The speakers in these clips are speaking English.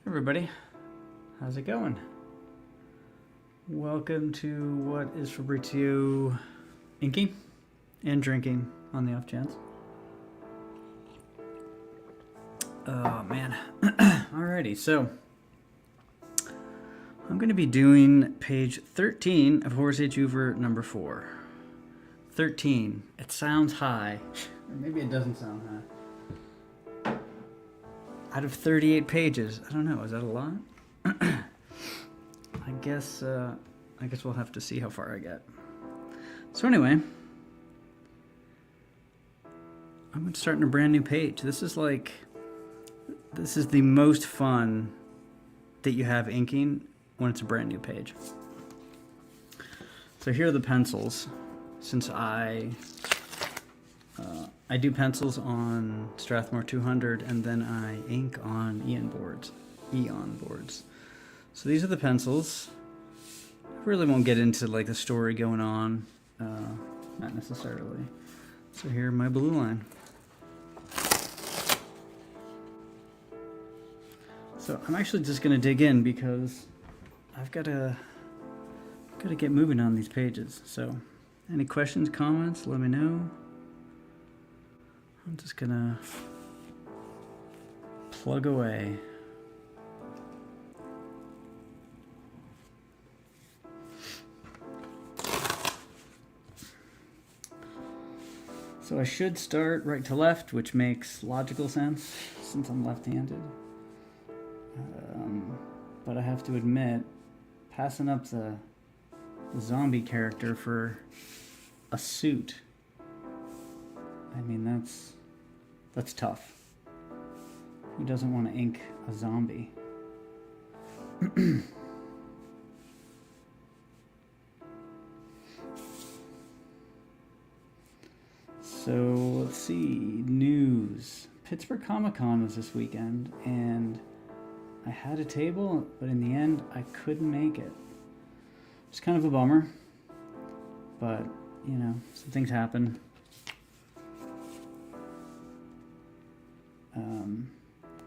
Everybody, how's it going? Welcome to what is Fabrizio inking and drinking on the off chance. Oh man. Alrighty, so I'm going to be doing page 13 of Horace H. Hoover number 4. 13. It sounds high, or maybe it doesn't sound high. Out of 38 pages, I don't know, is that a lot? I guess we'll have to see how far I get. So anyway, I'm going to start in a brand new page. This is the most fun that you have inking when it's a brand new page. So here are the pencils. Since I do pencils on Strathmore 200 and then I ink on Eon boards. So these are the pencils. I really won't get into like the story going on, not necessarily. So here are my blue line. So I'm actually just gonna dig in because I've gotta get moving on these pages. So any questions, comments, let me know. I'm just gonna plug away. So I should start right to left, which makes logical sense since I'm left-handed. But I have to admit, passing up the zombie character for a suit, I mean, that's tough. Who doesn't want to ink a zombie? So let's see, news. Pittsburgh Comic-Con was this weekend, and I had a table, but in the end, I couldn't make it. It's kind of a bummer, but you know, some things happen.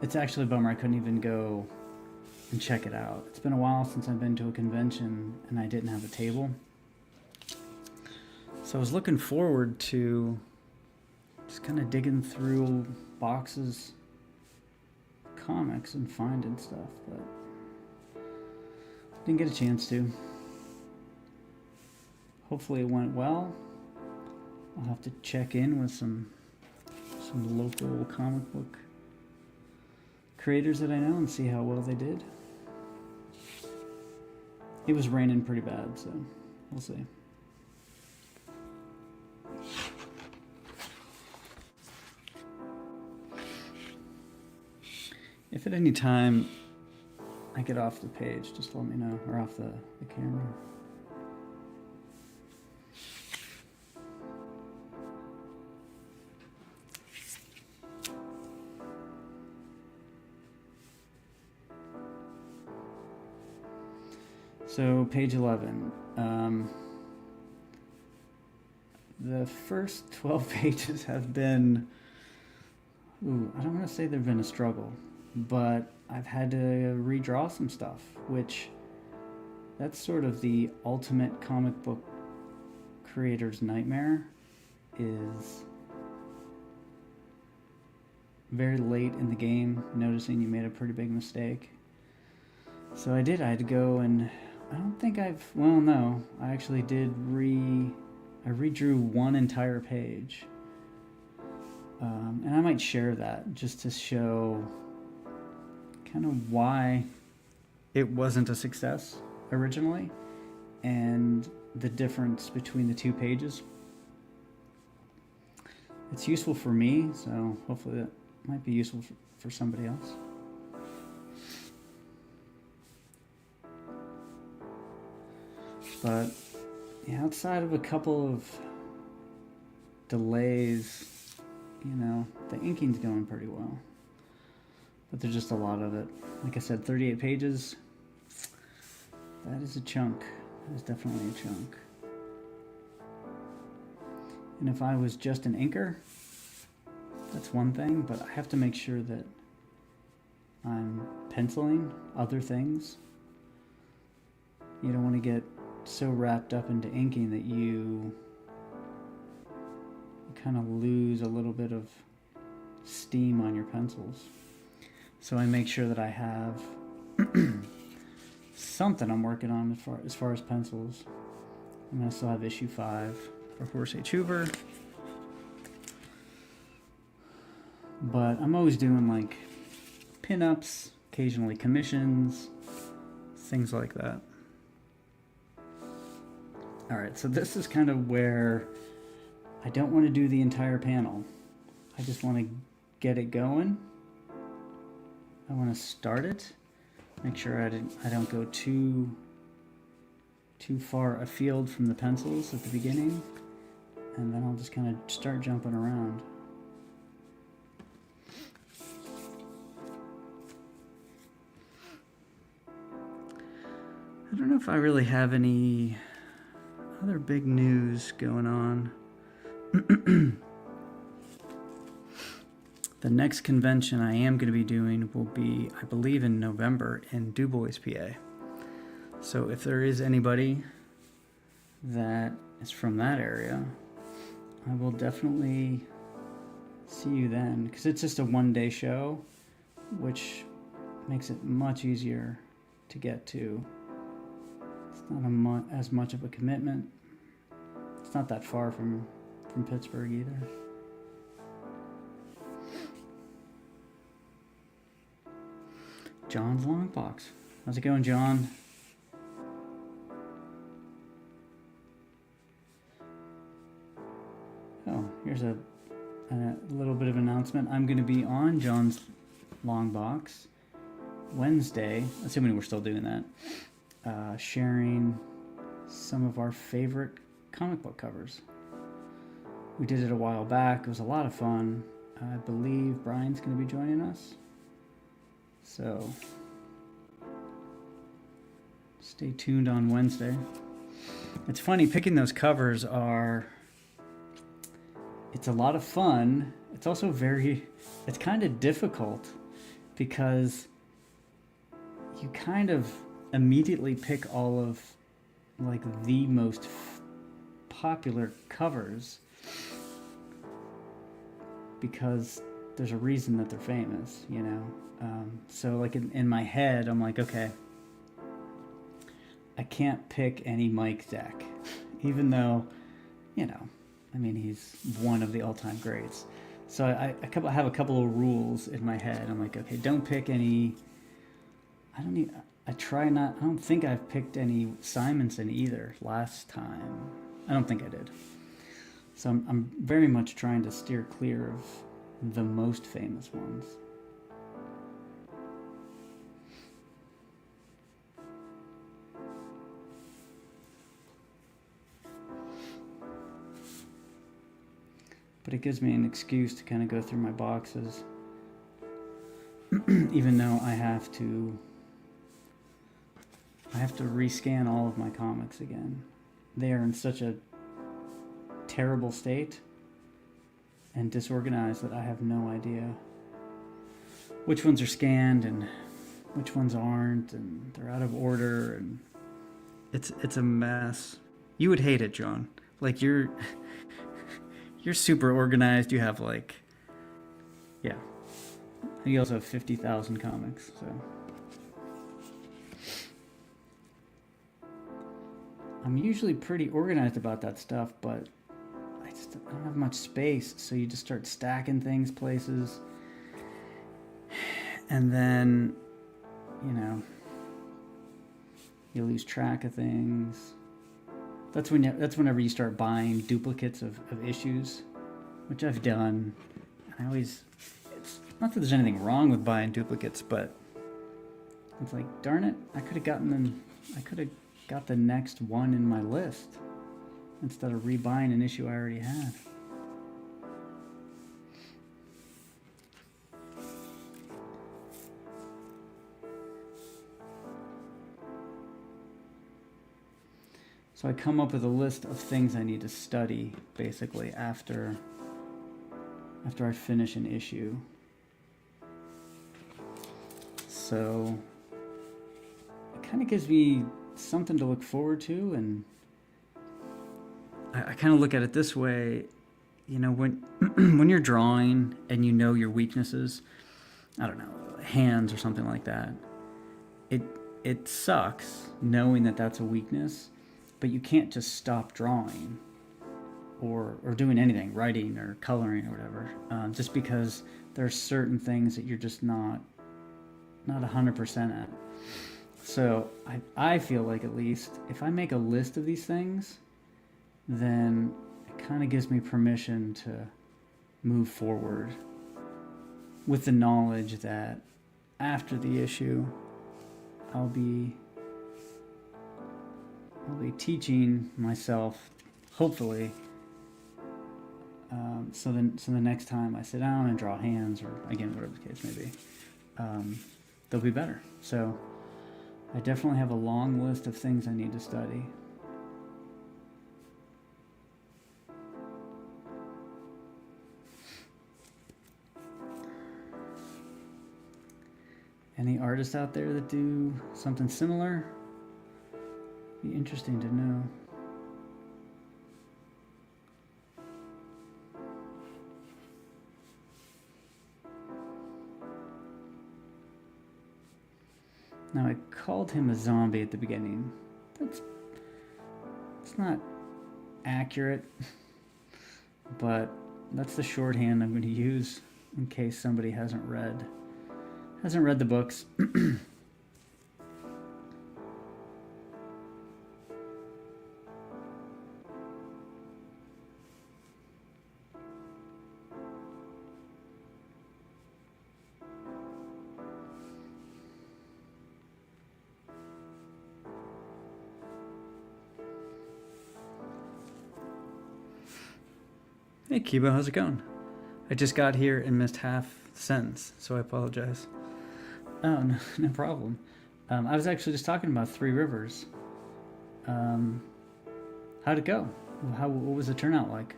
It's actually a bummer I couldn't even go and check it out. It's been a while since I've been to a convention and I didn't have a table. So I was looking forward to just kind of digging through boxes, comics, and finding stuff, but didn't get a chance to. Hopefully it went well. I'll have to check in with some local comic book creators that I know and see how well they did. It was raining pretty bad, so we'll see. If at any time I get off the page, just let me know, or off the camera. So page 11. The first 12 pages have been, I don't want to say they've been a struggle, but I've had to redraw some stuff, which that's sort of the ultimate comic book creator's nightmare, is very late in the game noticing you made a pretty big mistake. So I had to go and I don't think I actually did I redrew one entire page. And I might share that just to show kind of why it wasn't a success originally and the difference between the two pages. It's useful for me, so hopefully that might be useful for somebody else. But yeah, outside of a couple of delays, you know, the inking's going pretty well. But there's just a lot of it. Like I said, 38 pages. That is a chunk. That is definitely a chunk. And if I was just an inker, that's one thing, but I have to make sure that I'm penciling other things. You don't want to get so wrapped up into inking that you kind of lose a little bit of steam on your pencils. So I make sure that I have something I'm working on as far as pencils. I'm going to still have issue 5 for Horace H. Hoover. But I'm always doing like pinups, occasionally commissions, things like that. Alright, so this is kind of where I don't want to do the entire panel. I just want to get it going. I want to start it. Make sure I don't go too far afield from the pencils at the beginning. And then I'll just kind of start jumping around. I don't know if I really have any other big news going on. The next convention I am going to be doing will be, I believe, in November in DuBois, PA. So if there is anybody that is from that area, I will definitely see you then, because it's just a one-day show, which makes it much easier to get to. It's not as much of a commitment. It's not that far from Pittsburgh either. John's Long Box. How's it going, John? Oh, here's a little bit of announcement. I'm going to be on John's Long Box Wednesday, assuming we're still doing that, sharing some of our favorite comic book covers. We did it a while back. It was a lot of fun. I believe Brian's going to be joining us. So stay tuned on Wednesday. It's funny, picking those covers it's a lot of fun. It's also it's kind of difficult because you kind of immediately pick all of like the most popular covers because there's a reason that they're famous, you know? So like in my head, I'm like, okay, I can't pick any Mike Zeck, even though, you know, I mean, he's one of the all-time greats. So I have a couple of rules in my head. I'm like, okay, don't pick any, I don't think I've picked any Simonson either last time. I don't think I did. So I'm very much trying to steer clear of the most famous ones. But it gives me an excuse to kind of go through my boxes, even though I have to rescan all of my comics again. They are in such a terrible state and disorganized that I have no idea which ones are scanned and which ones aren't, and they're out of order, and it's a mess. You would hate it, John. Like you're super organized. You have like, yeah. You also have 50,000 comics, so. I'm usually pretty organized about that stuff, but I don't have much space, so you just start stacking things places. And then, you know, you lose track of things. That's whenever you start buying duplicates of issues, which I've done. And it's not that there's anything wrong with buying duplicates, but it's like, darn it, I could have got the next one in my list instead of rebuying an issue I already had. So I come up with a list of things I need to study, basically, after I finish an issue. So it kind of gives me something to look forward to, and I kind of look at it this way, you know, when when you're drawing and you know your weaknesses, I don't know, hands or something like that, it it sucks knowing that that's a weakness, but you can't just stop drawing or doing anything, writing or coloring or whatever, just because there's certain things that you're just not 100% at. So I feel like, at least if I make a list of these things, then it kind of gives me permission to move forward with the knowledge that after the issue, I'll be teaching myself, hopefully. So the next time I sit down and draw hands, or again, whatever the case may be, they'll be better. So I definitely have a long list of things I need to study. Any artists out there that do something similar? Be interesting to know. Now, I called him a zombie at the beginning. It's not accurate, but that's the shorthand I'm going to use in case somebody hasn't read the books. Hey Kibo, how's it going? I just got here and missed half the sentence, so I apologize. Oh, no problem. I was actually just talking about Three Rivers. How'd it go? What was the turnout like?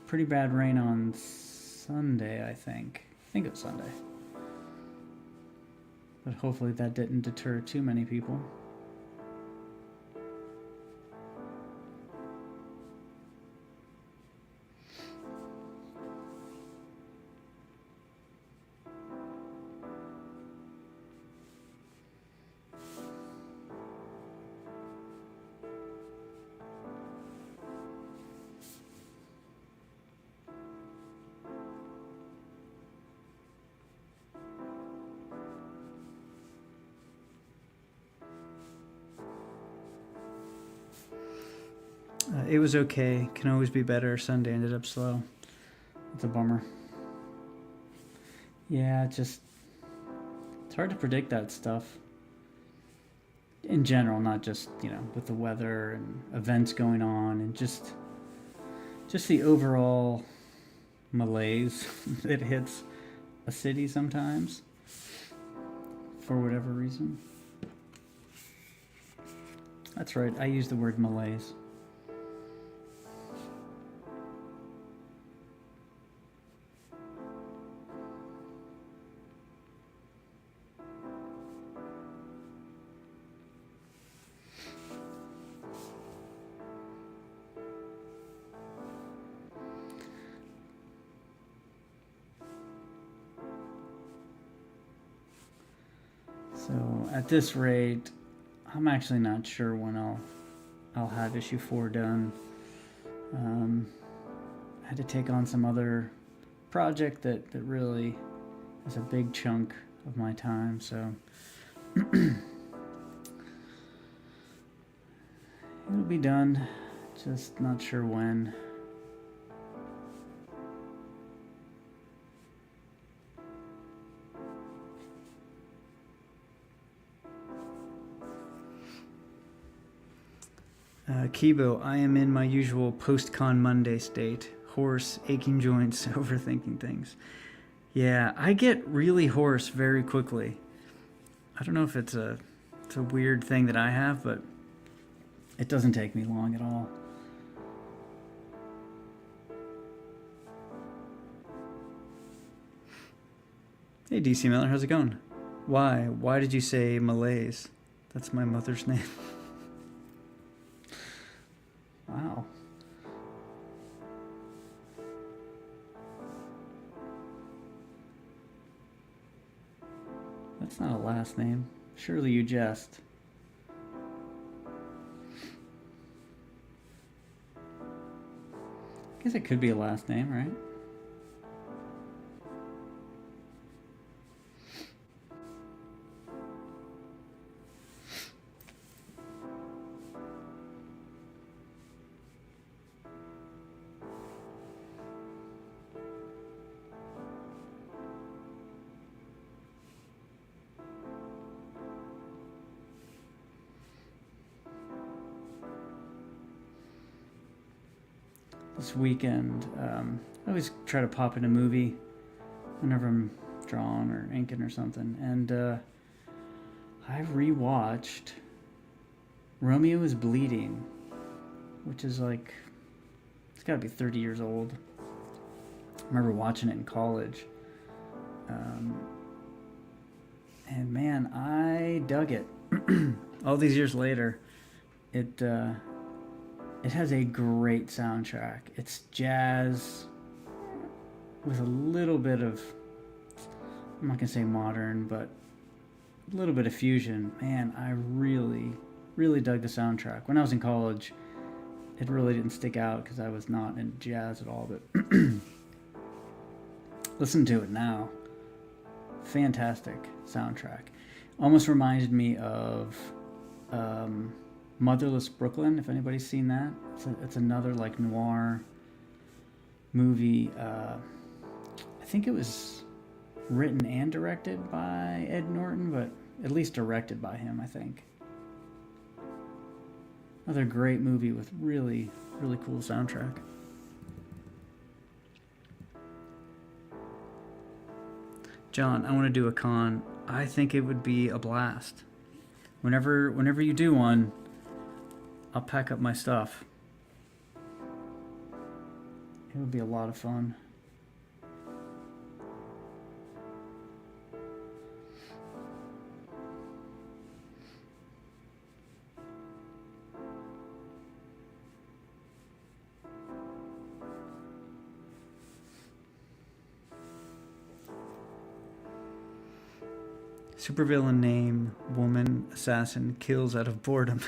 Pretty bad rain on Sunday, I think. I think it was Sunday. But hopefully that didn't deter too many people. It was okay. Can always be better. Sunday ended up slow. It's a bummer. Yeah, it's hard to predict that stuff. In general, not just, with the weather and events going on, and just the overall malaise that hits a city sometimes for whatever reason. That's right, I use the word malaise. So at this rate, I'm actually not sure when I'll have issue 4 done. I had to take on some other project that really is a big chunk of my time, so it'll be done, just not sure when. Kibo, I am in my usual post-con Monday state. Hoarse, aching joints, overthinking things. Yeah, I get really hoarse very quickly. I don't know if it's a weird thing that I have, but it doesn't take me long at all. Hey, DC Miller, how's it going? Why? Why did you say Malays? That's my mother's name. Wow. That's not a last name. Surely you jest. I guess it could be a last name, right? This weekend, I always try to pop in a movie whenever I'm drawing or inking or something. And I rewatched Romeo is Bleeding, which is like, it's got to be 30 years old. I remember watching it in college. And man, I dug it. All these years later, it has a great soundtrack. It's jazz with a little bit of, I'm not gonna say modern, but a little bit of fusion. Man, I really, really dug the soundtrack. When I was in college, it really didn't stick out because I was not in jazz at all, but listen to it now. Fantastic soundtrack. Almost reminded me of Motherless Brooklyn, if anybody's seen that. It's another like noir movie. I think it was written and directed by Ed Norton, but at least directed by him, I think. Another great movie with really, really cool soundtrack. John, I want to do a con. I think it would be a blast. Whenever you do one, I'll pack up my stuff. It would be a lot of fun. Supervillain name, woman, assassin, kills out of boredom.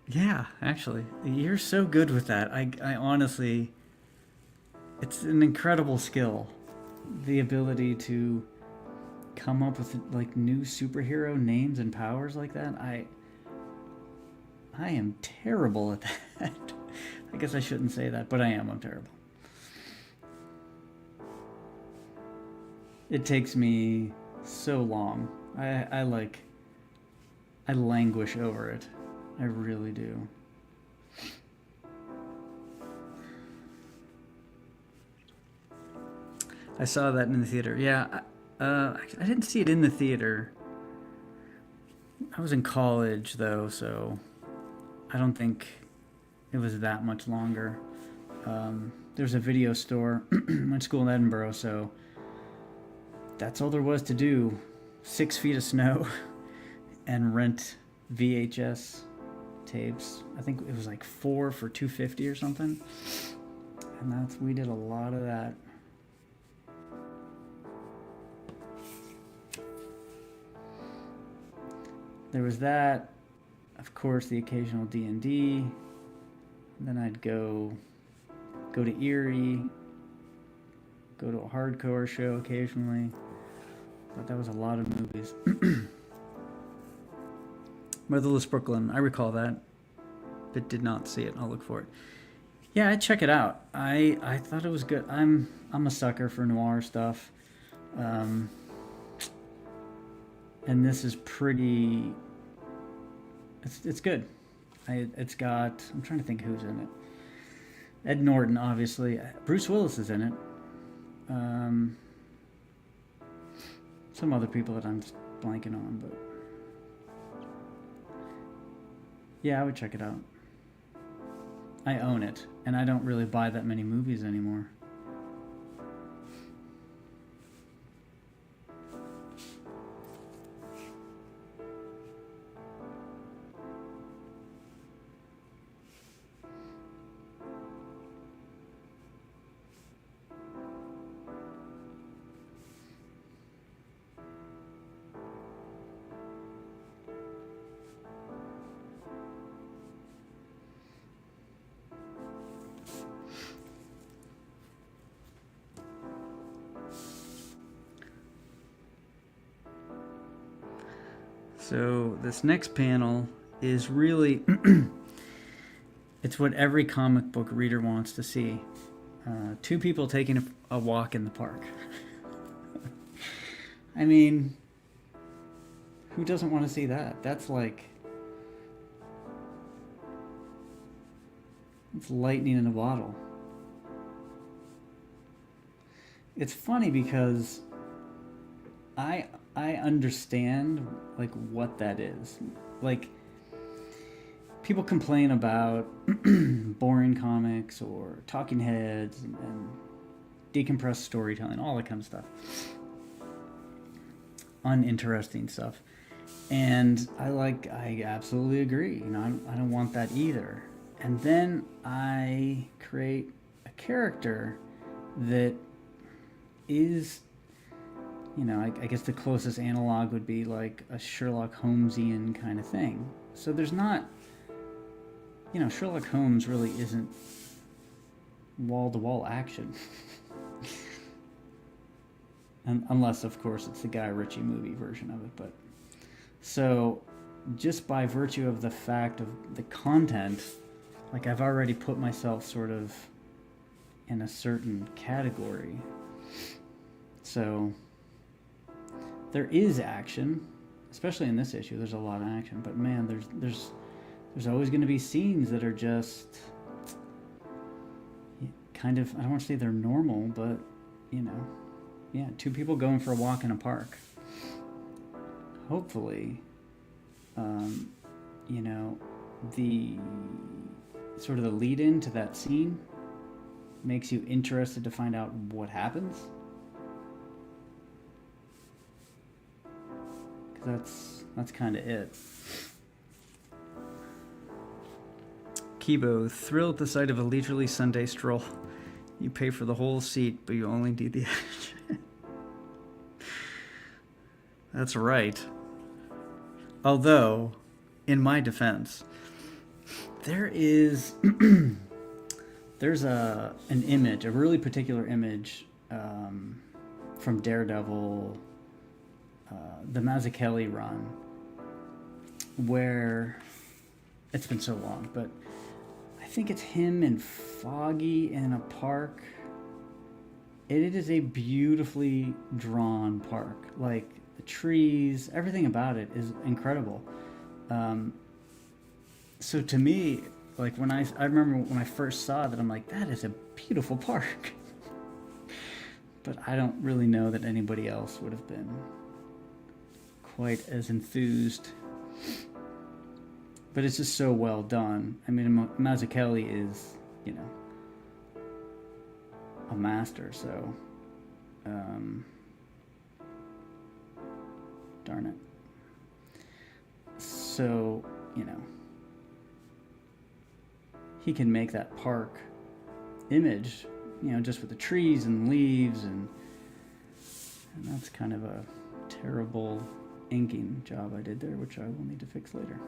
Yeah, actually. You're so good with that. I honestly, it's an incredible skill. The ability to come up with like new superhero names and powers like that. I am terrible at that. I guess I shouldn't say that, but I am. I'm terrible. It takes me so long. I languish over it. I really do. I saw that in the theater. Yeah, I didn't see it in the theater. I was in college though, so I don't think it was that much longer. There's a video store. I went to school in Edinburgh, so that's all there was to do. 6 feet of snow and rent VHS tapes. I think it was like 4 for $2.50 or something. And we did a lot of that. There was that, of course, the occasional D&D. Then I'd go to Erie, go to a hardcore show occasionally. But that was a lot of movies. Motherless Brooklyn, I recall that, but did not see it. I'll look for it. Yeah, I'd check it out. I thought it was good. I'm a sucker for noir stuff. And this is pretty, it's good. It's got, I'm trying to think who's in it. Ed Norton, obviously. Bruce Willis is in it. Some other people that I'm just blanking on, but yeah, I would check it out. I own it, and I don't really buy that many movies anymore. So this next panel is really it's what every comic book reader wants to see. Two people taking a walk in the park. I mean, who doesn't want to see that? That's like, it's lightning in a bottle. It's funny because I understand like what that is. Like, people complain about boring comics or talking heads and decompressed storytelling, all that kind of stuff, uninteresting stuff. And I absolutely agree. I don't want that either. And then I create a character that is, I guess the closest analog would be like a Sherlock Holmesian kind of thing. So there's not, Sherlock Holmes really isn't wall-to-wall action. Unless, of course, it's the Guy Ritchie movie version of it. But so just by virtue of the fact of the content, like, I've already put myself sort of in a certain category. So there is action, especially in this issue. There's a lot of action, but man, there's always going to be scenes that are just kind of, I don't want to say they're normal, but two people going for a walk in a park. Hopefully, the sort of the lead in to that scene makes you interested to find out what happens. That's kind of it. Kibo, thrilled at the sight of a leisurely Sunday stroll. You pay for the whole seat, but you only need the edge. That's right. Although, in my defense, there's an image, a really particular image from Daredevil, the Mazzucchelli run, where it's been so long, but I think it's him and Foggy in a park. It is a beautifully drawn park. Like, the trees, everything about it is incredible. So to me, like, I remember when I first saw that, I'm like, that is a beautiful park. But I don't really know that anybody else would have been quite as enthused. But it's just so well done. I mean, Mazzucchelli is, a master, so darn it. So, he can make that park image, just with the trees and leaves, and that's kind of a terrible inking job I did there, which I will need to fix later.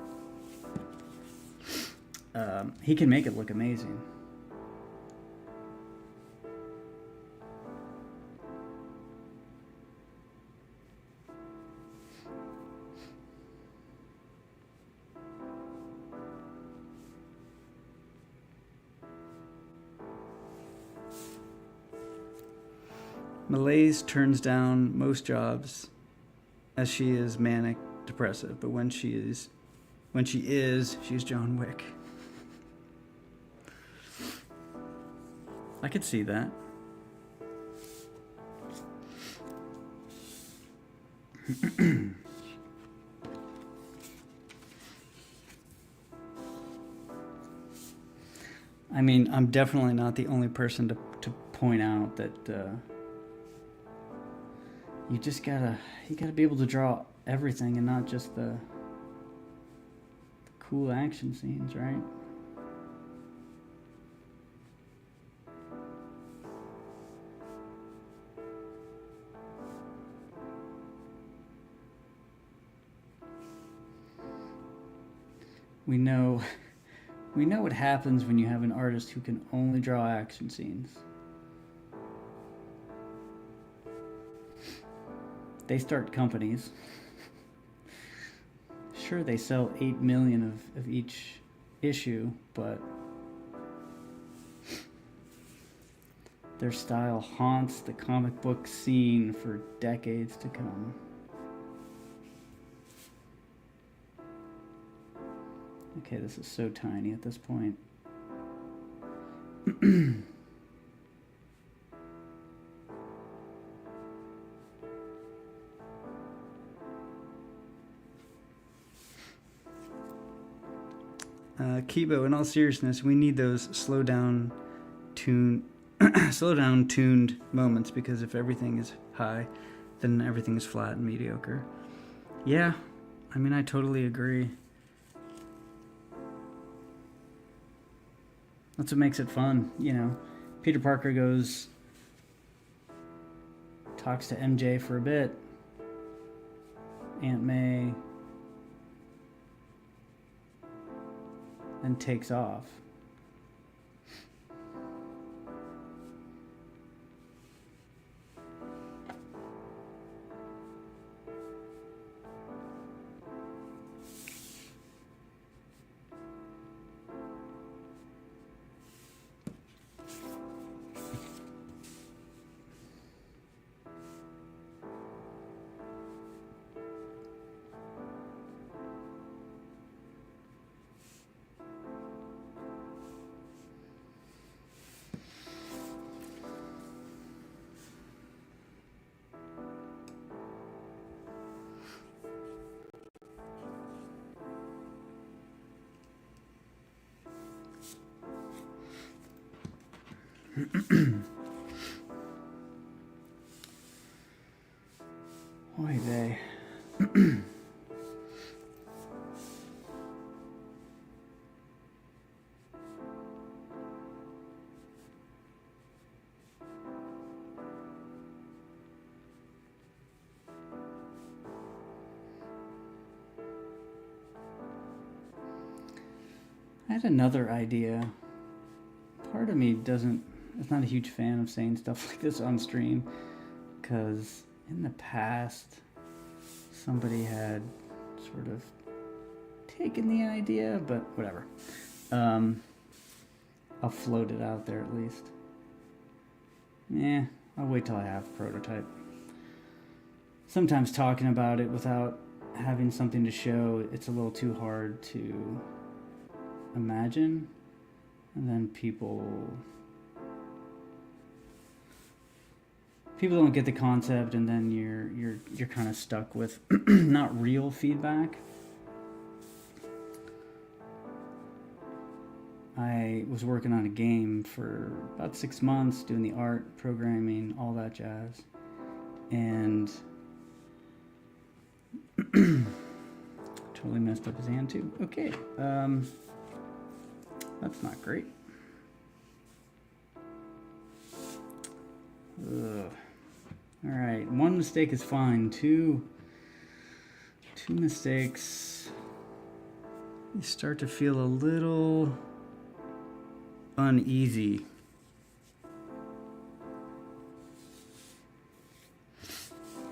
He can make it look amazing. Malaise turns down most jobs as she is manic depressive, but when she is, she's John Wick. I could see that. I mean, I'm definitely not the only person to point out that you gotta be able to draw everything and not just the cool action scenes, right? We know what happens when you have an artist who can only draw action scenes. They start companies. sure they sell 8 million of each issue, but their style haunts the comic book scene for decades to come. Okay, this is so tiny at this point. Kibo, in all seriousness, we need those slow down tuned moments, because if everything is high, then everything is flat and mediocre. Yeah, I mean, I totally agree. That's what makes it fun, you know. Peter Parker talks to MJ for a bit. Aunt May, and takes off. Oy vey. I had another idea. Part of me is not a huge fan of saying stuff like this on stream, because in the past somebody had sort of taken the idea, but whatever. I'll float it out there at least. I'll wait till I have a prototype. Sometimes talking about it without having something to show, it's a little too hard to imagine, and then people don't get the concept, and then you're kind of stuck with not real feedback. I was working on a game for about 6 months, doing the art, programming, all that jazz, and totally messed up his hand too. Okay, that's not great. Ugh. All right, one mistake is fine. Two mistakes, you start to feel a little uneasy.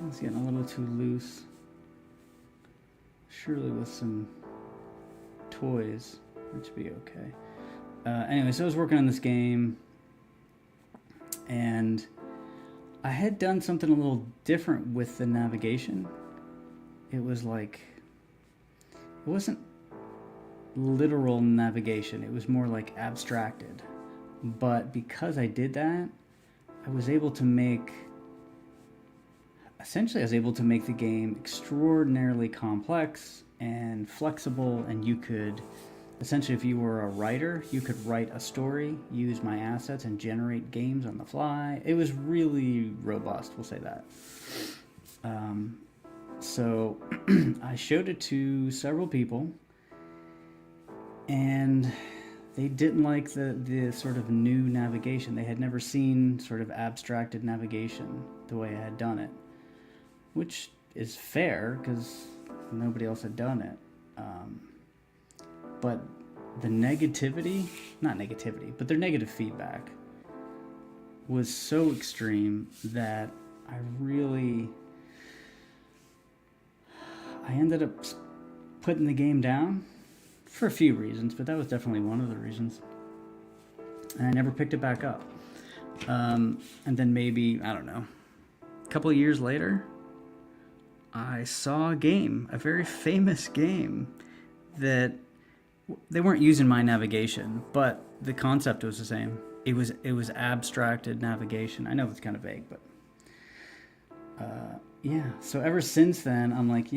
It's getting a little too loose. Surely with some toys, that should be okay. Anyway, so I was working on this game, and I had done something a little different with the navigation. It was like, it wasn't literal navigation, it was more like abstracted. But because I did that, I was able to make the game extraordinarily complex and flexible, and you could essentially, if you were a writer, you could write a story, use my assets, and generate games on the fly. It was really robust, we'll say that. So I showed it to several people, and they didn't like the sort of new navigation. They had never seen sort of abstracted navigation the way I had done it, which is fair because nobody else had done it. But the but their negative feedback was so extreme that I ended up putting the game down for a few reasons, but that was definitely one of the reasons. And I never picked it back up. And then maybe, I don't know, a couple of years later, I saw a game, a very famous game, that they weren't using my navigation, but the concept was the same. It was abstracted navigation. I know it's kind of vague, but yeah. So ever since then, I'm like,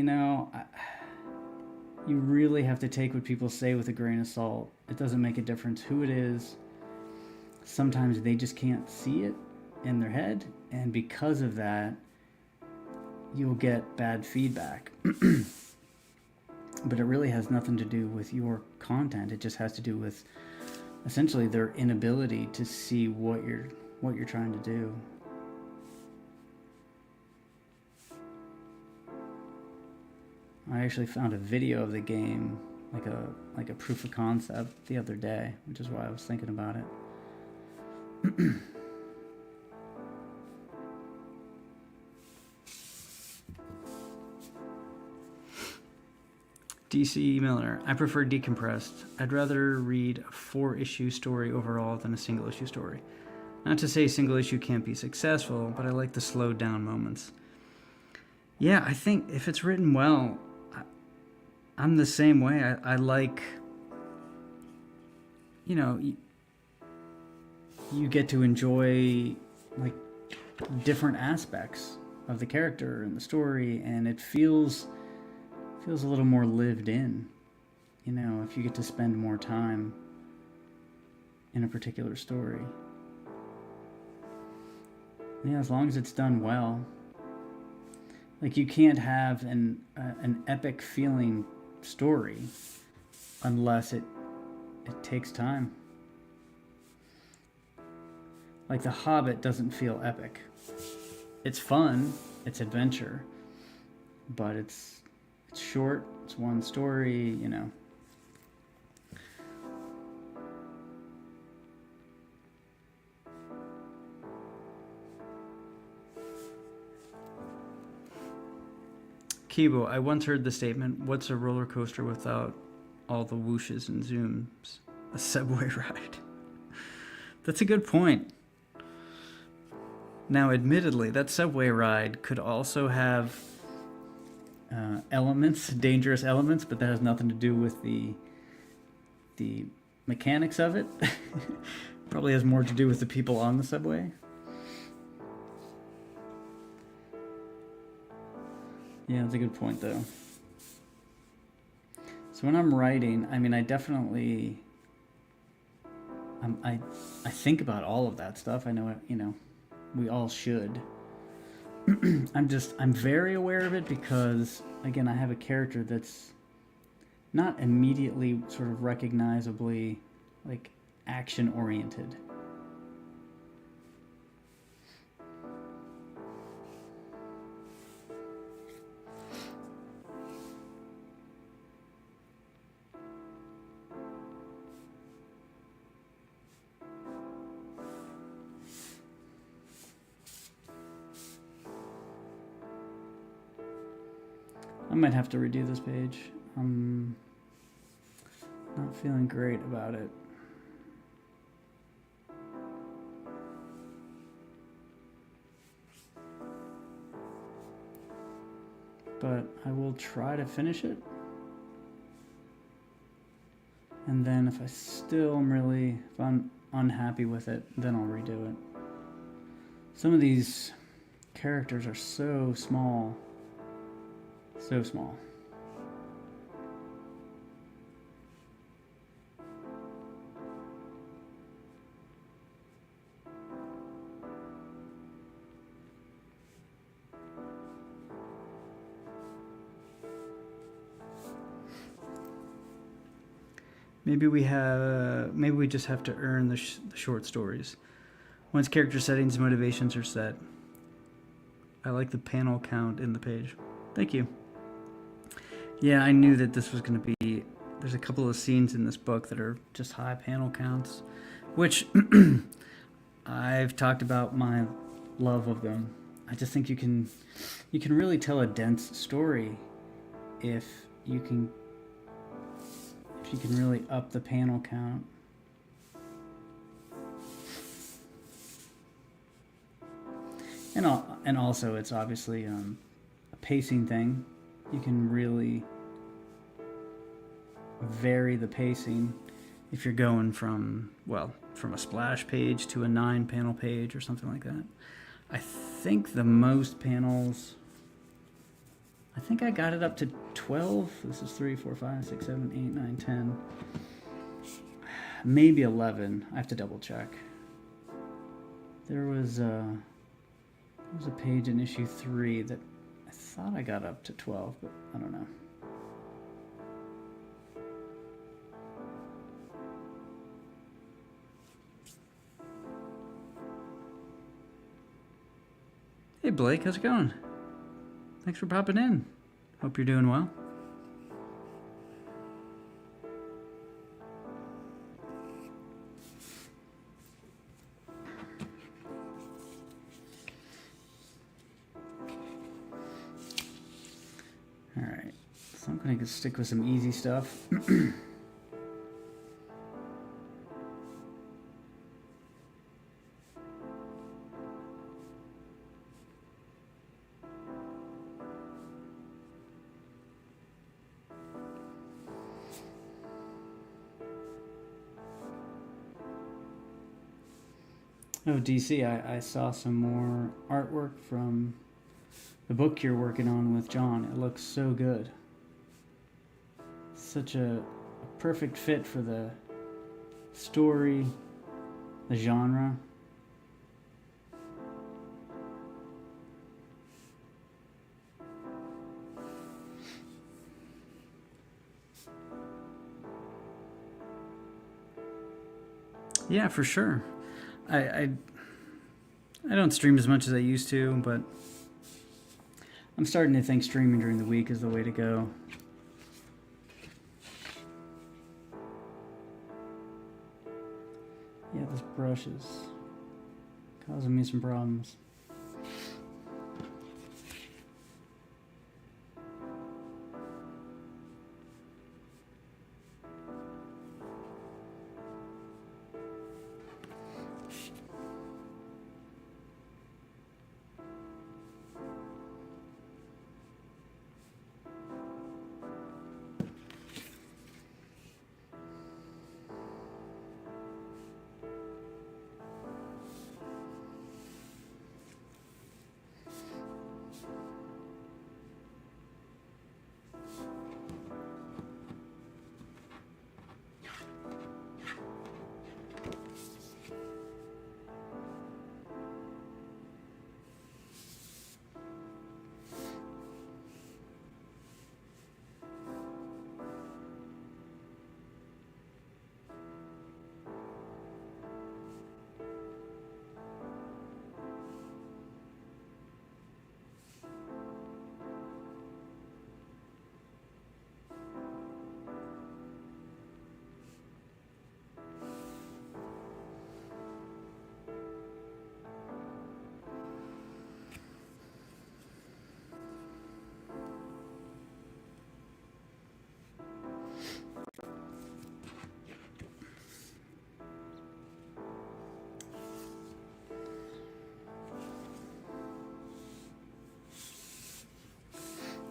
you really have to take what people say with a grain of salt. It doesn't make a difference who it is. Sometimes they just can't see it in their head, and because of that, you'll get bad feedback. But it really has nothing to do with your content. It just has to do with essentially their inability to see what you're trying to do. I actually found a video of the game, like a proof of concept, the other day, which is why I was thinking about it. DC Miller, I prefer decompressed. I'd rather read a 4-issue story overall than a single issue story. Not to say single issue can't be successful, but I like the slowed down moments. Yeah, I think if it's written well, I'm the same way. I like, you get to enjoy like different aspects of the character and the story, and it feels a little more lived in, if you get to spend more time in a particular story. Yeah, as long as it's done well. Like, you can't have an epic feeling story unless it takes time. Like, The Hobbit doesn't feel epic. It's fun, it's adventure, but it's short, it's one story, Kibo, I once heard the statement, what's a roller coaster without all the whooshes and zooms? A subway ride. That's a good point. Now, admittedly, that subway ride could also have dangerous elements, but that has nothing to do with the mechanics of it. Probably has more to do with the people on the subway. Yeah, that's a good point, though. So when I'm writing, I definitely, I think about all of that stuff. I know, we all should. I'm very aware of it because, again, I have a character that's not immediately sort of recognizably, like, action-oriented. I might have to redo this page. I'm not feeling great about it. But I will try to finish it. And then if I still am if I'm unhappy with it, then I'll redo it. Some of these characters are so small. So small. Maybe we just have to earn the short stories. Once character settings and motivations are set. I like the panel count in the page. Thank you. Yeah, I knew that this was going to be... There's a couple of scenes in this book that are just high panel counts, which I've talked about my love of them. I just think you can really tell a dense story if you can if you can really up the panel count. And also it's obviously a pacing thing. You can really vary the pacing if you're going from a splash page to a 9-panel page or something like that. I think the most panels, I think I got it up to 12. This is 3, 4, 5, 6, 7, 8, 9, 10. Maybe 11. I have to double check. There was a page in issue 3 that I thought I got up to 12, but I don't know. Hey Blake, how's it going? Thanks for popping in. Hope you're doing well. All right, so I'm gonna stick with some easy stuff. Oh, DC, I saw some more artwork from the book you're working on with John. It looks so good. Such a perfect fit for the story, the genre. Yeah, for sure. I don't stream as much as I used to, but I'm starting to think streaming during the week is the way to go. Yeah, this brush is causing me some problems.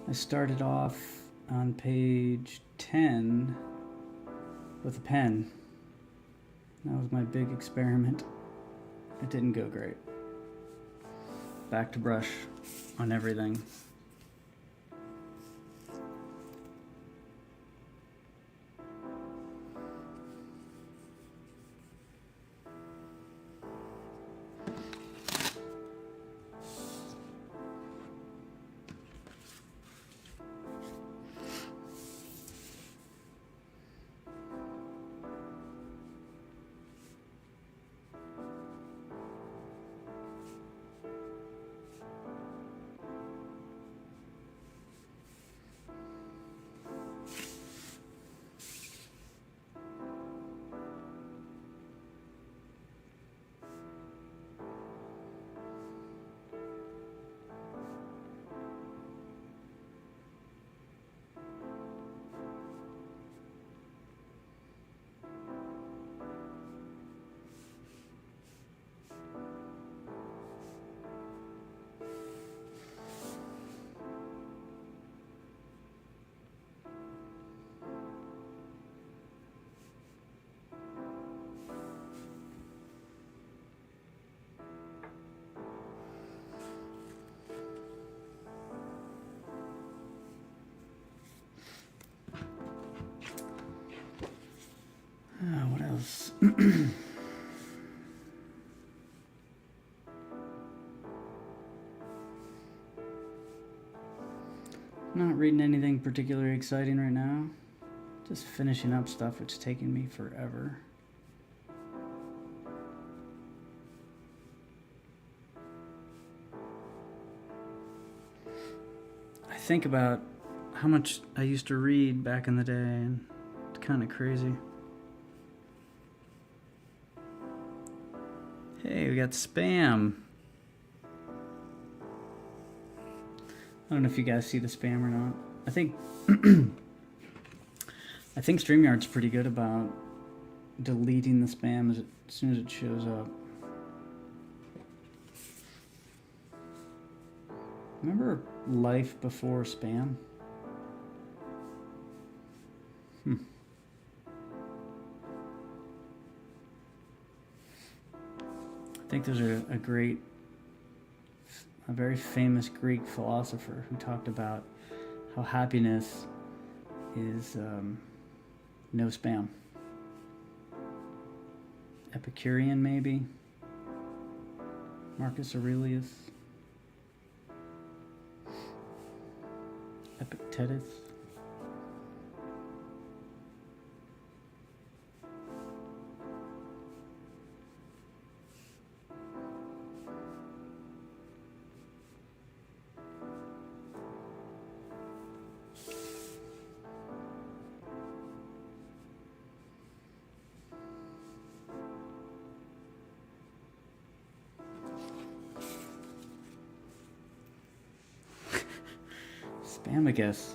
I started off on page 10 with a pen. That was my big experiment. It didn't go great. Back to brush on everything. Not reading anything particularly exciting right now. Just finishing up stuff which is taking me forever. I think about how much I used to read back in the day, and it's kind of crazy. Hey, we got spam. I don't know if you guys see the spam or not. I think I think StreamYard's pretty good about deleting the spam as soon as it shows up. Remember life before spam? I think there's a very famous Greek philosopher who talked about how happiness is no spam. Epicurean, maybe? Marcus Aurelius? Epictetus? Spamagus.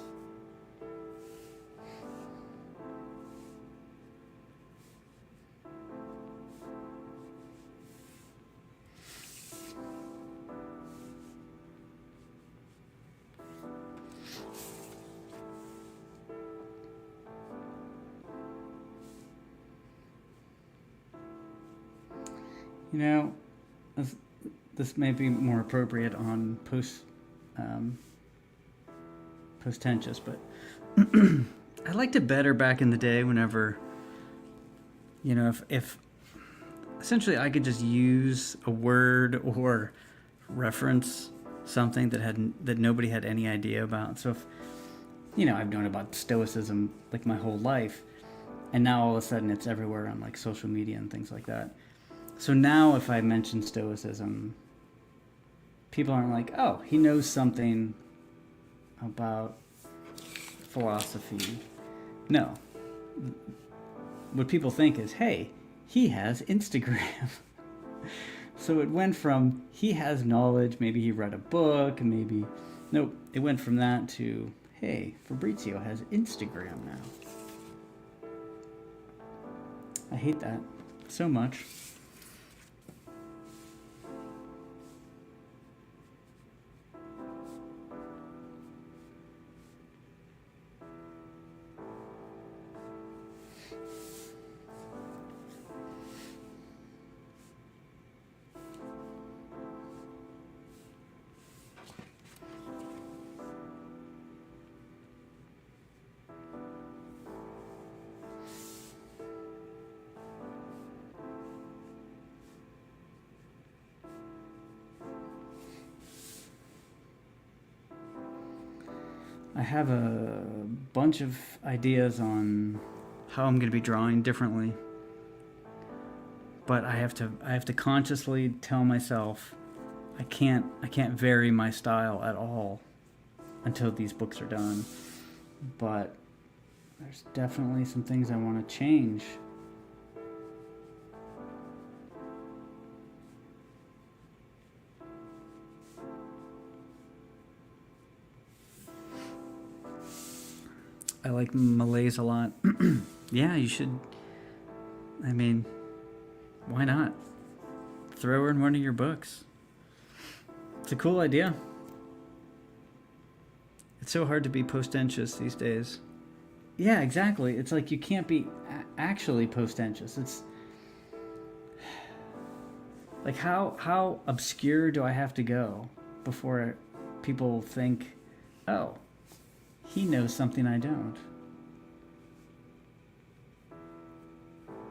You know, this may be more appropriate on post-tentious, but I liked it better back in the day whenever, you know, if essentially I could just use a word or reference something that nobody had any idea about. So if, you know, I've known about Stoicism like my whole life, and now all of a sudden it's everywhere on like social media and things like that. So now if I mention Stoicism, people aren't like, oh, he knows something about philosophy. No. What people think is, hey, he has Instagram. So it went from he has knowledge, maybe he read a book, maybe... Nope, it went from that to, hey, Fabrizio has Instagram now. I hate that so much. I have a bunch of ideas on how I'm going to be drawing differently, but I have to consciously tell myself I can't vary my style at all until these books are done. But there's definitely some things I want to change. I like Malaise a lot. Yeah, you should. I mean, why not? Throw her in one of your books. It's a cool idea. It's so hard to be post-tentious these days. Yeah, exactly. It's like you can't be actually post-tentious. It's like how obscure do I have to go before people think, oh, he knows something I don't.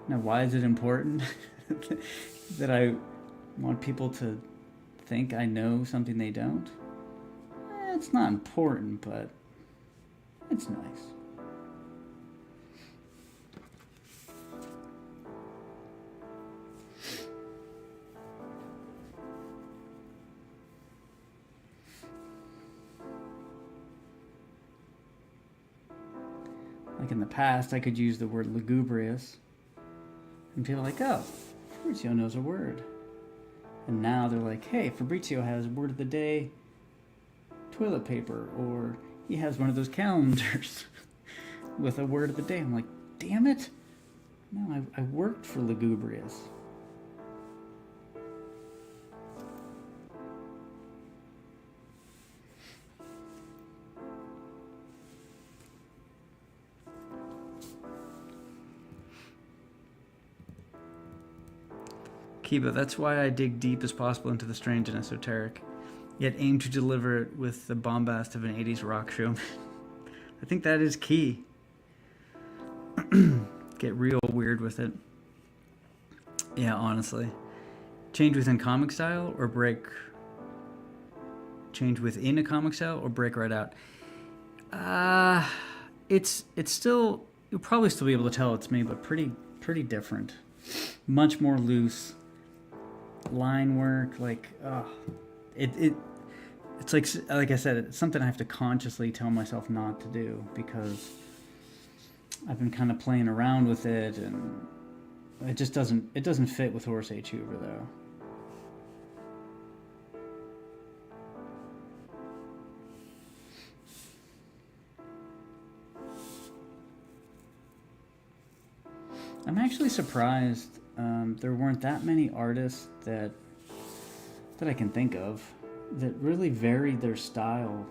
Now, why is it important that I want people to think I know something they don't? It's not important, but it's nice. Like in the past, I could use the word lugubrious, and people are like, oh, Fabrizio knows a word. And now they're like, hey, Fabrizio has word of the day, toilet paper, or he has one of those calendars with a word of the day. I'm like, damn it. No, I worked for lugubrious. Kiba, that's why I dig deep as possible into the strange and esoteric, yet aim to deliver it with the bombast of an 80s rock show. I think that is key. Get real weird with it. Yeah, honestly. Change within comic style or break... Change within a comic style or break right out? It's still... You'll probably still be able to tell it's me, but pretty different. Much more loose. Line work, like, it's like I said, it's something I have to consciously tell myself not to do because I've been kind of playing around with it, and it just doesn't fit with Horace H. Hoover though. I'm actually surprised there weren't that many artists that I can think of that really varied their style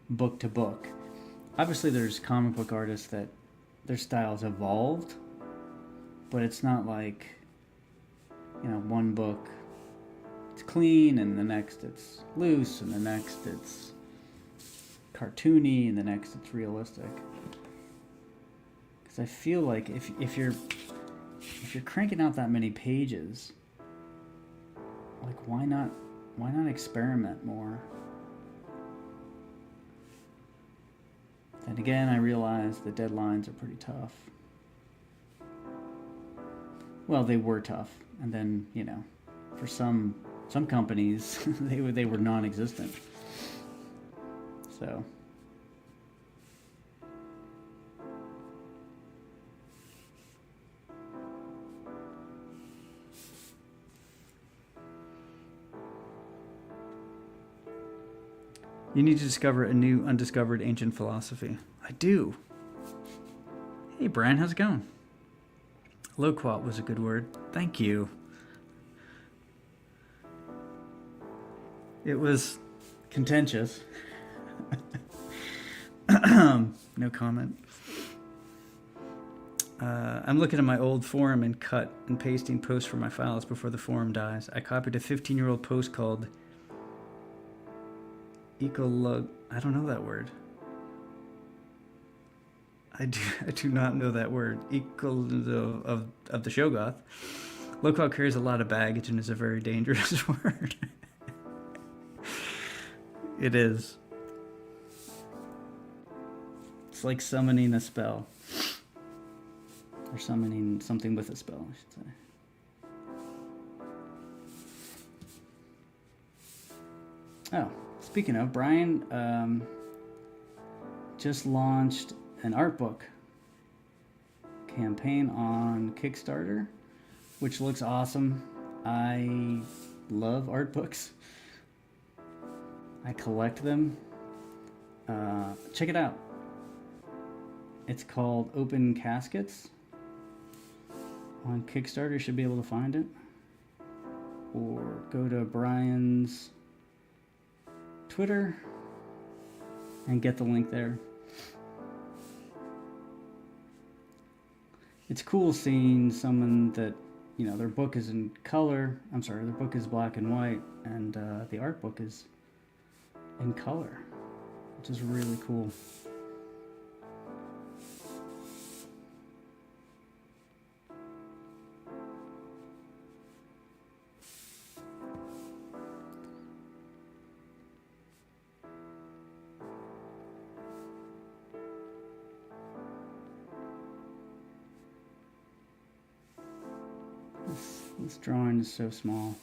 book to book. Obviously, there's comic book artists that their styles evolved, but it's not like, one book it's clean and the next it's loose and the next it's cartoony and the next it's realistic. I feel like if you're cranking out that many pages, like why not experiment more? Then again, I realize the deadlines are pretty tough. Well, they were tough, and then for some companies they were non-existent. So. You need to discover a new, undiscovered ancient philosophy. I do. Hey, Brian, how's it going? Loquat was a good word. Thank you. It was contentious. No comment. I'm looking at my old forum and cut and pasting posts from my files before the forum dies. I copied a 15-year-old post called I don't know that word. I do not know that word. Of the Shoggoth. Loquat carries a lot of baggage and is a very dangerous word. It is. It's like summoning a spell. Or summoning something with a spell, I should say. Oh. Speaking of, Brian just launched an art book campaign on Kickstarter, which looks awesome. I love art books. I collect them. Check it out. It's called Open Caskets. On Kickstarter, you should be able to find it. Or go to Brian's Twitter and get the link there. It's cool seeing someone that their book is in color. Their book is black and white, and the art book is in color, which is really cool. This drawing is so small.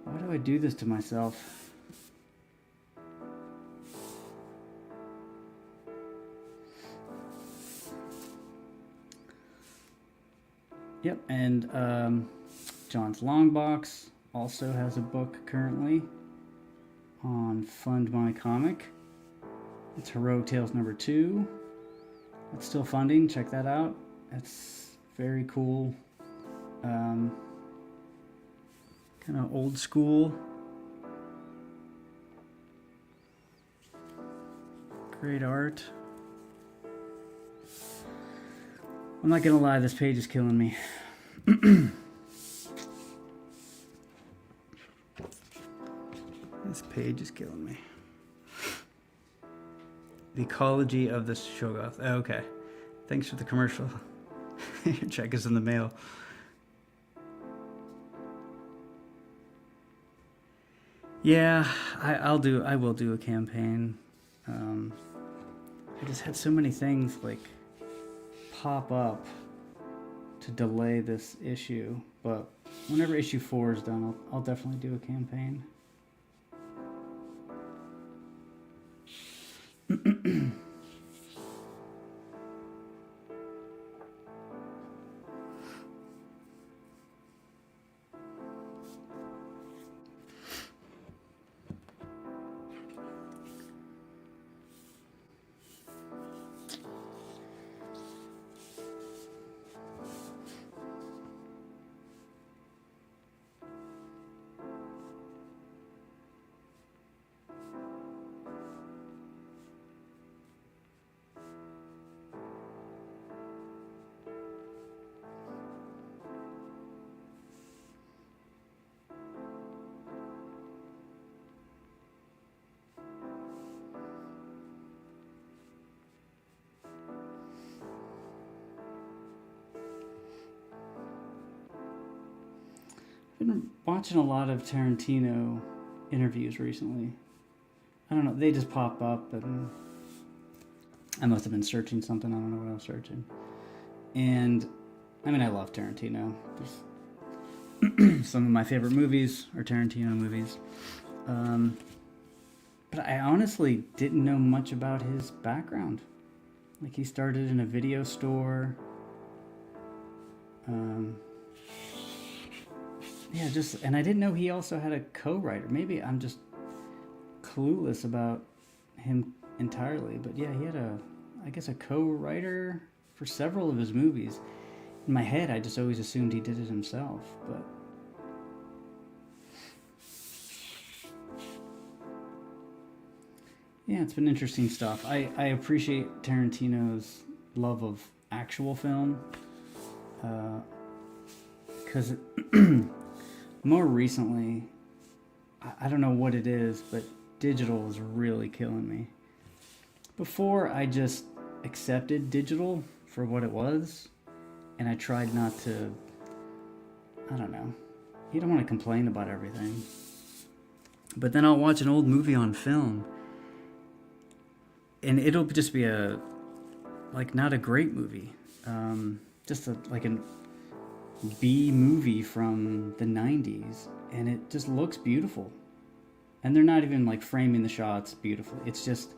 Why do I do this to myself? Yep, and John's Longbox also has a book currently on Fund My Comic. It's Heroic Tales #2. It's still funding. Check that out. It's very cool. Kind of old school. Great art. I'm not gonna lie, this page is killing me. This page is killing me. The Ecology of the Shoggoth. Okay. Thanks for the commercial. Your check is in the mail. Yeah, I will do a campaign. I just had so many things like pop up to delay this issue, but whenever issue 4 is done, I'll definitely do a campaign. I've been watching a lot of Tarantino interviews recently. I don't know, they just pop up and I must have been searching something, I don't know what I was searching. And I mean, I love Tarantino. Some of my favorite movies are Tarantino movies. But I honestly didn't know much about his background. Like, he started in a video store. Yeah, and I didn't know he also had a co-writer. Maybe I'm just clueless about him entirely. But yeah, he had I guess a co-writer for several of his movies. In my head, I just always assumed he did it himself, but... Yeah, it's been interesting stuff. I appreciate Tarantino's love of actual film. Because more recently, I don't know what it is, but digital is really killing me. Before, I just accepted digital for what it was, and I tried not to, I don't know, you don't want to complain about everything. But then I'll watch an old movie on film, and it'll just be not a great movie. Just like a B movie from the 90s, and it just looks beautiful. And they're not even like framing the shots beautifully. It's just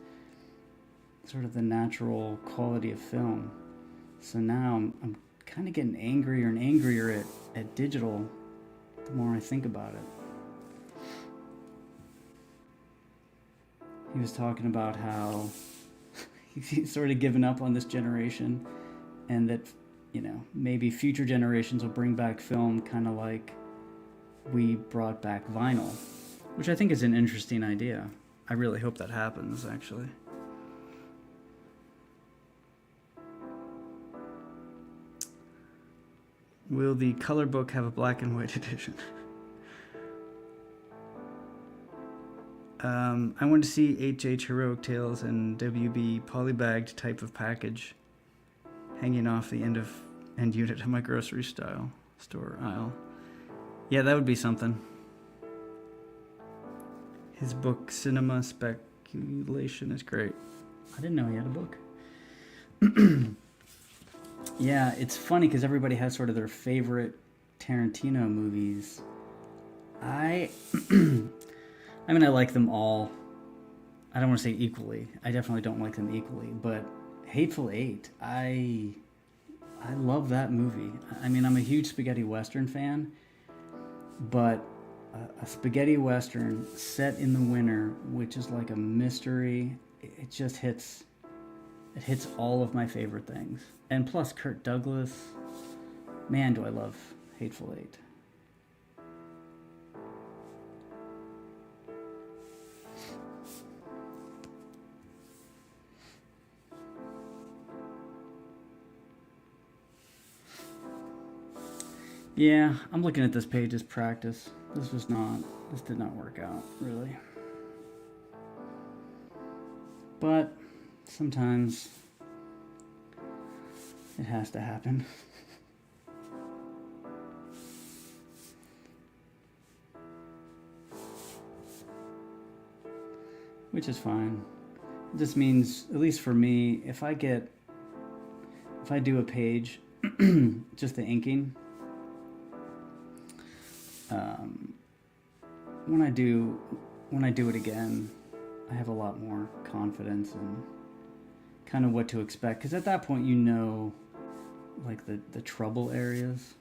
sort of the natural quality of film. So now I'm kind of getting angrier and angrier at digital the more I think about it. He was talking about how he's sort of given up on this generation, and that, you know, maybe future generations will bring back film kind of like we brought back vinyl, which I think is an interesting idea. I really hope that happens, actually. Will the color book have a black and white edition? I want to see HH Heroic Tales and WB polybagged type of package hanging off the end unit of my grocery store aisle. Yeah, that would be something. His book, Cinema Speculation, is great. I didn't know he had a book. Yeah, it's funny because everybody has sort of their favorite Tarantino movies, I, I mean, I like them all. I don't want to say equally. I definitely don't like them equally, but Hateful Eight, I love that movie. I mean, I'm a huge spaghetti western fan, but a spaghetti western set in the winter, which is like a mystery, it just hits. It hits all of my favorite things, and plus Kirk Douglas. Man, do I love Hateful Eight. Yeah, I'm looking at this page as practice. This was not. This did not work out really. But sometimes it has to happen. Which is fine. This means, at least for me, if I do a page, just the inking, um, when I do it again, I have a lot more confidence and kind of what to expect. Because at that point, you know, like the trouble areas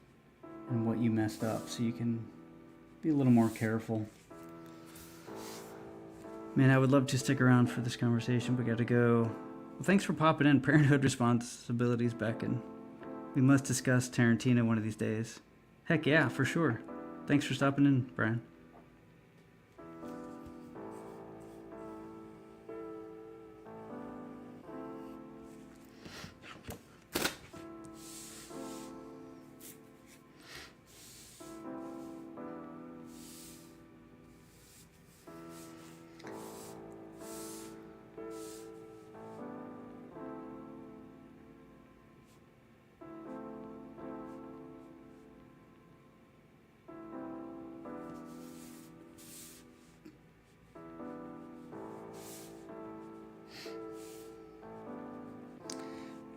and what you messed up, so you can be a little more careful. Man, I would love to stick around for this conversation, but gotta go. Well, thanks for popping in. Parenthood Responsibilities beckon. We must discuss Tarantino one of these days. Heck yeah, for sure. Thanks for stopping in, Brian.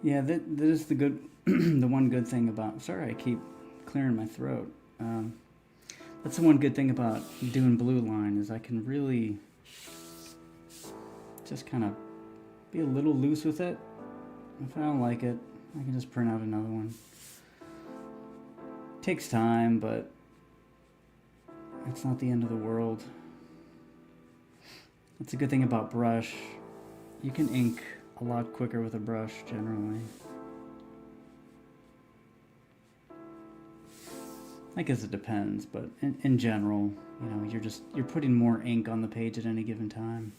Yeah, that is the good, the one good thing about. Sorry, I keep clearing my throat. That's the one good thing about doing Blue Line is I can really just kind of be a little loose with it. If I don't like it, I can just print out another one. Takes time, but it's not the end of the world. That's a good thing about brush. You can ink a lot quicker with a brush generally. I guess it depends, but in general, you know, you're putting more ink on the page at any given time.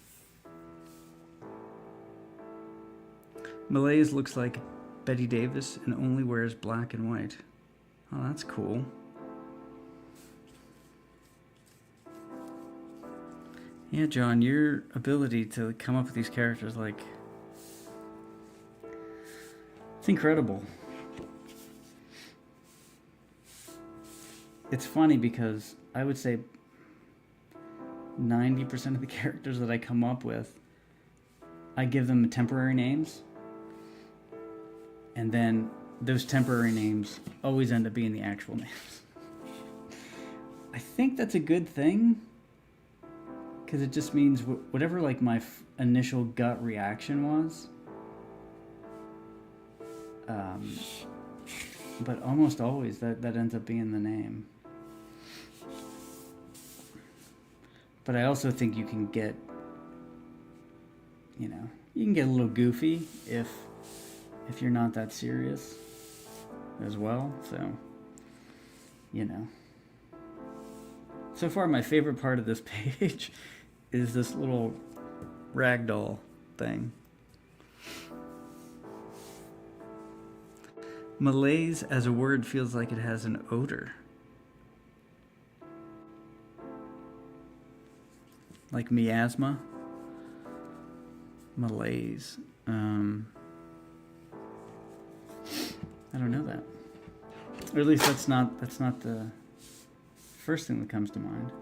Malaise looks like Betty Davis and only wears black and white. Oh, that's cool. Yeah, John, your ability to come up with these characters, like, it's incredible. It's funny because I would say 90% of the characters that I come up with, I give them temporary names. And then those temporary names always end up being the actual names. I think that's a good thing. Because it just means whatever like my initial gut reaction was, but almost always that ends up being the name. But I also think you can get, you know, you can get a little goofy if you're not that serious as well. So, you know. So far, my favorite part of this page is this little ragdoll thing. Malaise as a word feels like it has an odor. Like miasma. Malaise. I don't know that. Or at least that's not the first thing that comes to mind.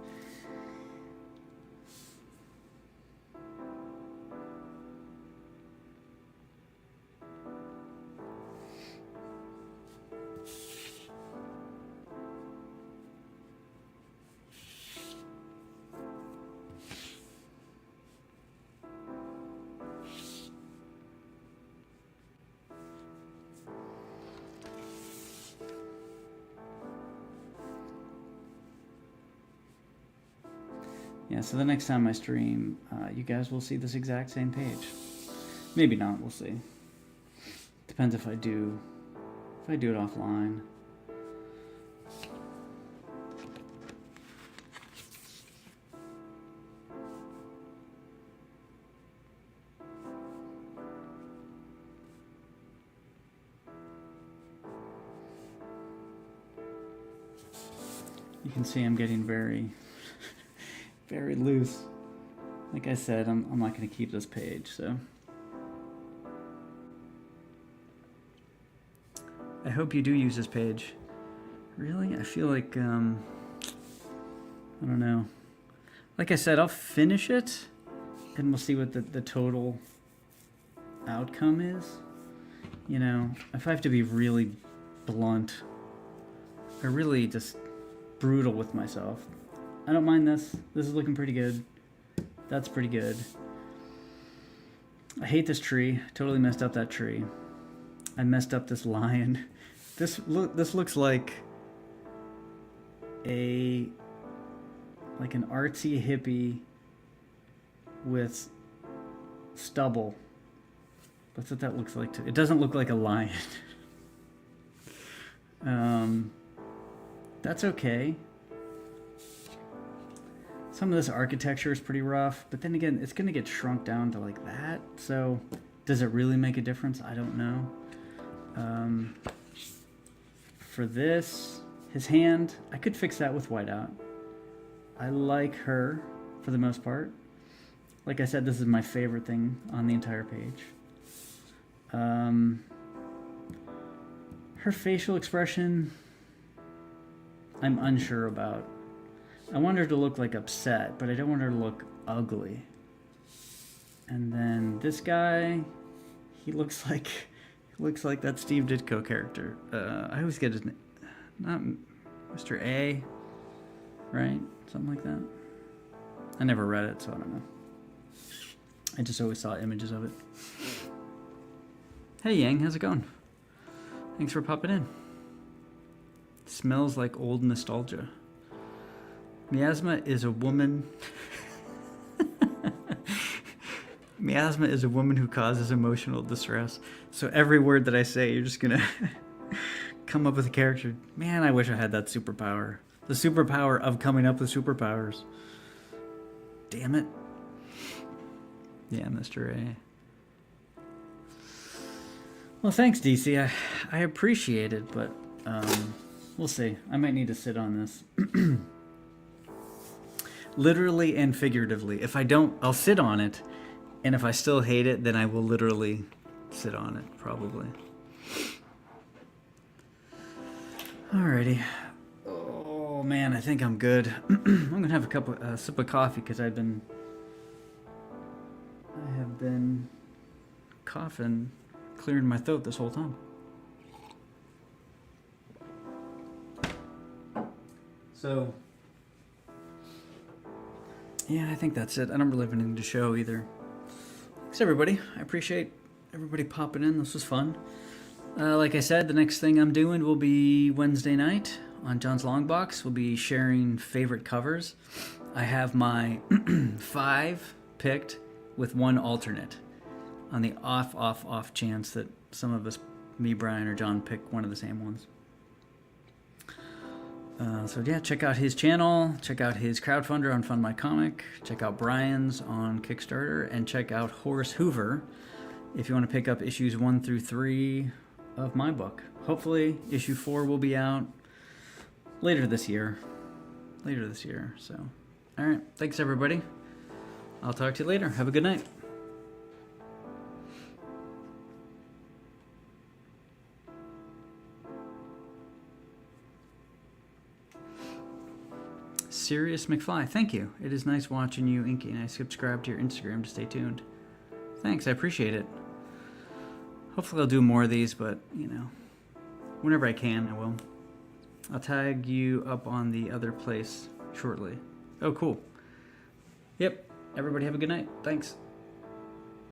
Yeah, so the next time I stream, you guys will see this exact same page. Maybe not, we'll see. Depends if I do it offline. You can see I'm getting very, very loose. Like I said, I'm not going to keep this page, so. I hope you do use this page. Really? I feel like, I don't know. Like I said, I'll finish it, and we'll see what the total outcome is. You know, if I have to be really blunt, or really just brutal with myself, I don't mind this. This is looking pretty good. That's pretty good. I hate this tree. Totally messed up that tree. I messed up this lion. This looks like an artsy hippie with stubble. That's what that looks like too. It doesn't look like a lion. That's okay. Some of this architecture is pretty rough, but then again, it's going to get shrunk down to like that. So does it really make a difference? I don't know. For this, his hand, I could fix that with whiteout. I like her for the most part. Like I said, this is my favorite thing on the entire page. Her facial expression, I'm unsure about. I want her to look like upset, but I don't want her to look ugly. And then this guy, he looks like that Steve Ditko character. I always get his name, not Mr. A, right? Something like that. I never read it, so I don't know. I just always saw images of it. Hey Yang, how's it going? Thanks for popping in. Smells like old nostalgia. Miasma is a woman. Miasma is a woman who causes emotional distress. So every word that I say, you're just gonna come up with a character. Man, I wish I had that superpower. The superpower of coming up with superpowers. Damn it. Yeah, Mr. A. Well, thanks, DC. I appreciate it, but we'll see. I might need to sit on this. Literally and figuratively. If I don't, I'll sit on it. And if I still hate it, then I will literally sit on it, probably. Alrighty. Oh, man, I think I'm good. I'm going to have a sip of coffee because I have been coughing, clearing my throat this whole time. So, yeah, I think that's it. I don't really have anything to show either. Thanks, everybody. I appreciate everybody popping in. This was fun. Like I said, the next thing I'm doing will be Wednesday night on John's Long Box. We'll be sharing favorite covers. I have my 5 picked with 1 alternate on the off chance that some of us, me, Brian, or John, pick one of the same ones. So yeah, check out his channel, check out his crowdfunder on Fund My Comic, check out Brian's on Kickstarter, and check out Horace Hoover if you want to pick up issues 1 through 3 of my book. Hopefully issue 4 will be out later this year. So, all right, thanks everybody. I'll talk to you later. Have a good night. Sirius McFly, thank you. It is nice watching you inking. I subscribe to your Instagram to stay tuned. Thanks, I appreciate it. Hopefully I'll do more of these, but, you know, whenever I can, I will. I'll tag you up on the other place shortly. Oh, cool. Yep, everybody have a good night. Thanks.